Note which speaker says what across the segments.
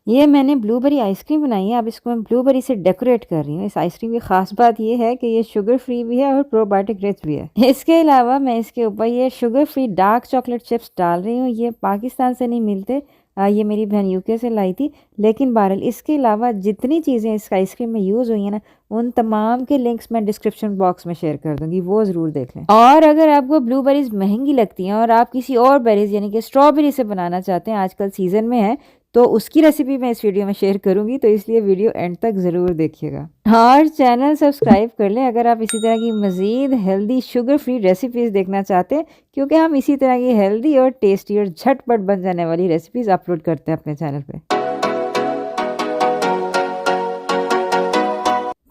Speaker 1: ये मैंने blueberry ice cream बनाई है। अब इसको मैं ब्लूबेरी से डेकोरेट कर रही हूँ। इस आइसक्रीम की खास बात ये है कि ये शुगर फ्री भी है और प्रोबायोटिक रिच भी है। इसके अलावा मैं इसके ऊपर ये sugar free dark chocolate chips डाल रही हूँ। ये पाकिस्तान से नहीं मिलते, ये मेरी बहन यूके से लाई थी। लेकिन बहरहाल इसके अलावा जितनी चीज़ें इस आइसक्रीम में यूज़ हुई हैं ना, उन तमाम के लिंक्स मैं डिस्क्रिप्शन बॉक्स में शेयर कर दूंगी, वो ज़रूर देख लें। और अगर आपको ब्लूबेरीज महंगी लगती हैं और आप किसी और बेरीज यानी कि स्ट्रॉबेरी से बनाना चाहते हैं, आजकल सीज़न में है, तो उसकी रेसिपी मैं इस वीडियो में शेयर करूंगी, तो इसलिए वीडियो एंड तक ज़रूर देखिएगा। और चैनल सब्सक्राइब कर लें अगर आप इसी तरह की मज़ीद हेल्दी शुगर फ्री रेसिपीज़ देखना चाहते हैं, क्योंकि हम इसी तरह की हेल्दी और टेस्टी और झटपट बन जाने वाली रेसिपीज़ अपलोड करते हैं अपने चैनल पे।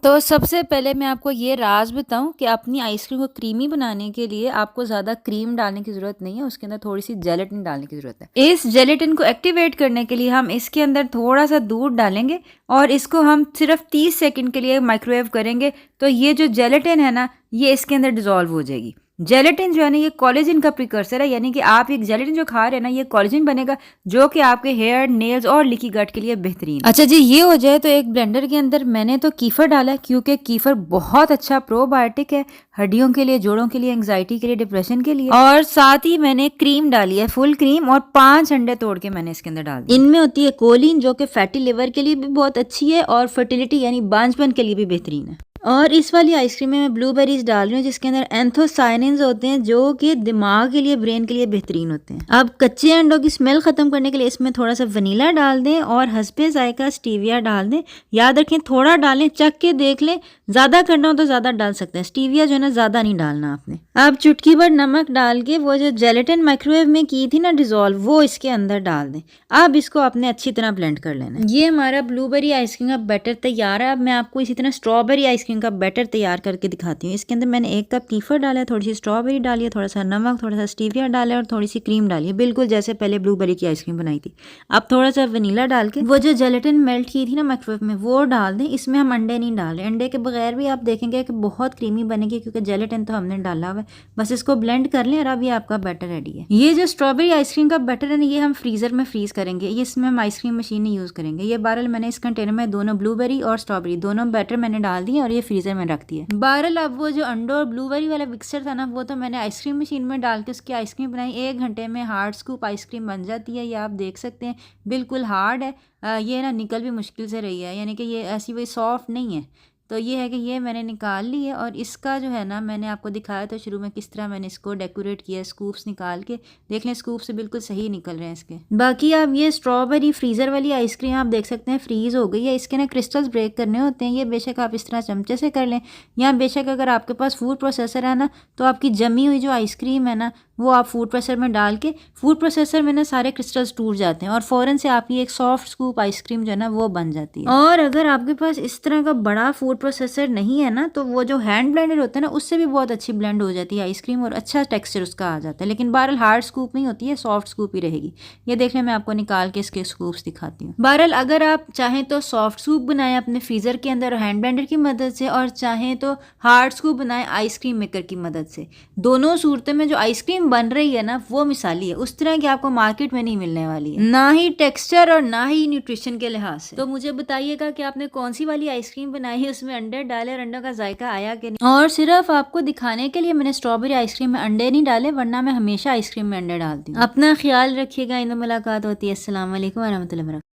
Speaker 1: तो सबसे पहले मैं आपको ये राज बताऊं कि अपनी आइसक्रीम को क्रीमी बनाने के लिए आपको ज़्यादा क्रीम डालने की ज़रूरत नहीं है, उसके अंदर थोड़ी सी जेलेटिन डालने की ज़रूरत है। इस जेलेटिन को एक्टिवेट करने के लिए हम इसके अंदर थोड़ा सा दूध डालेंगे और इसको हम सिर्फ 30 सेकंड के लिए माइक्रोवेव करेंगे। तो ये जो जेलेटिन है ना, ये इसके अंदर डिजोल्व हो जाएगी। जेलेटिन जो है ना, ये कोलेजन का प्रिकर्सर है, यानी कि आप एक जेलेटिन जो खा रहे हैं ना, ये कोलेजन बनेगा जो कि आपके हेयर, नेल्स और लीकी गट के लिए बेहतरीन है। अच्छा जी, ये हो जाए तो एक ब्लेंडर के अंदर मैंने तो कीफर डाला है, क्योंकि कीफर बहुत अच्छा प्रोबायोटिक है, हड्डियों के लिए, जोड़ों के लिए, एंग्जाइटी के लिए, डिप्रेशन के लिए। और साथ ही मैंने क्रीम डाली है, फुल क्रीम, और 5 अंडे तोड़ के मैंने इसके अंदर डाल दिए। इनमें होती है कोलिन, जो कि फैटी लिवर के लिए भी बहुत अच्छी है और फर्टिलिटी यानी बांझपन के लिए भी बेहतरीन है। और इस वाली आइसक्रीम में मैं ब्लूबेरीज डाल रही हूँ, जिसके अंदर एंथोसायनिन्स होते हैं, जो कि दिमाग के लिए, ब्रेन के लिए बेहतरीन होते हैं। अब कच्चे अंडों की स्मेल खत्म करने के लिए इसमें थोड़ा सा वनीला डाल दें और हस्बे जायका स्टीविया डाल दें। याद रखें थोड़ा डालें, चख के देख लें, ज्यादा करना हो तो ज्यादा डाल सकते हैं। स्टीविया जो है ना, ज्यादा नहीं डालना आपने। अब चुटकी भर नमक डाल के वो जो जेलेटिन माइक्रोवेव में की थी ना डिजोल्व, वो इसके अंदर डाल दें। अब इसको आपने अच्छी तरह ब्लेंड कर लेना। ये हमारा ब्लूबेरी आइसक्रीम का बैटर तैयार है। अब मैं आपको इसी तरह स्ट्रॉबेरी आइसक्रीम का बैटर तैयार करके दिखाती हूँ। इसके अंदर मैंने 1 कप कीफर डाला है, थोड़ी सी स्ट्रॉबेरी डाली है, थोड़ा सा नमक, थोड़ा सा स्टीविया डाला है और थोड़ी सी क्रीम डाली है, बिल्कुल जैसे पहले ब्लूबेरी की आइसक्रीम बनाई थी। अब थोड़ा सा वनीला डाल के वो जो जेलेटिन मेल्ट की थी ना माइक्रोवेव में, वो डाल दें। इसमें हम अंडे नहीं डाल रहे, अंडे के बगैर भी आप देखेंगे कि बहुत क्रीमी बनेगी, क्योंकि जेलेटिन तो हमने डाला हुआ है। बस इसको ब्लेंड कर लें और अब ये आपका बैटर रेडी है। ये जो स्ट्रॉबेरी आइसक्रीम का बैटर है ना, ये हम फ्रीजर में फ्रीज करेंगे। ये इसमें हम आइसक्रीम मशीन यूज करेंगे। ये बहरहाल मैंने इस कंटेनर में दोनों ब्लूबेरी और स्ट्रॉबेरी दोनों बैटर मैंने डाल दिए और ये फ्रीजर में रख दिए। बहरहाल अब वो जो अंडो और ब्लूबेरी वाला मिक्सचर था ना, वो तो मैंने आइसक्रीम मशीन में डाल के उसकी आइसक्रीम बनाई। 1 घंटे में हार्ड स्कूप आइसक्रीम बन जाती है। ये आप देख सकते हैं, बिल्कुल हार्ड है। ये ना निकल भी मुश्किल से रही है, यानी कि ये ऐसी वही सॉफ्ट नहीं है। तो ये है कि ये मैंने निकाल ली है और इसका जो है ना, मैंने आपको दिखाया था शुरू में किस तरह मैंने इसको डेकोरेट किया है, स्कूप्स निकाल के। देख लें, स्कूप से बिल्कुल सही निकल रहे हैं इसके। बाकी आप ये स्ट्रॉबेरी फ्रीज़र वाली आइसक्रीम आप देख सकते हैं फ्रीज़ हो गई है। इसके ना क्रिस्टल्स ब्रेक करने होते हैं। ये बेशक आप इस तरह चमचे से कर लें, या बेशक अगर आपके पास फूड प्रोसेसर है ना, तो आपकी जमी हुई जो आइसक्रीम है ना, वो आप फूड प्रोसेसर में डाल के, फूड प्रोसेसर में ना सारे क्रिस्टल्स टूट जाते हैं और फ़ौरन से आपकी एक सॉफ्ट स्कूप आइसक्रीम जो है ना, वो बन जाती है। और अगर आपके पास इस तरह का बड़ा फूड प्रोसेसर नहीं है ना, तो वो जो हैंड ब्लेंडर होता है ना, उससे भी बहुत अच्छी ब्लेंड हो जाती है आइसक्रीम और अच्छा टेक्सचर उसका आ जाता है। लेकिन बहरहाल हार्ड स्कूप नहीं होती है, सॉफ्ट स्कूप ही रहेगी। ये देख लें, मैं आपको निकाल के इसके स्कूप्स दिखाती हूँ। बहरहाल अगर आप चाहें तो सॉफ्ट स्कूप बनाएं अपने फ्रीजर के अंदर हैंड ब्लेंडर की मदद से, और चाहें तो हार्ड स्कूप बनाएं आइसक्रीम मेकर की मदद से। दोनों सूरतों में जो आइसक्रीम बन रही है ना, वो मिसाली है, उस तरह की आपको मार्केट में नहीं मिलने वाली है, ना ही टेक्सचर और ना ही न्यूट्रिशन के लिहाज से। तो मुझे बताइएगा कि आपने कौन सी वाली आइसक्रीम बनाई है, उसमें अंडे डाले और अंडों का जायका आया कि नहीं। और सिर्फ आपको दिखाने के लिए मैंने स्ट्रॉबेरी आइसक्रीम में अंडे नहीं डाले, वरना मैं हमेशा आइसक्रीम में अंडे डालती हूँ। अपना ख्याल रखिएगा, इन मुलाकात होती है। अस्सलाम वालेकुम वरहमतुल्लाहि वबरकातुहू।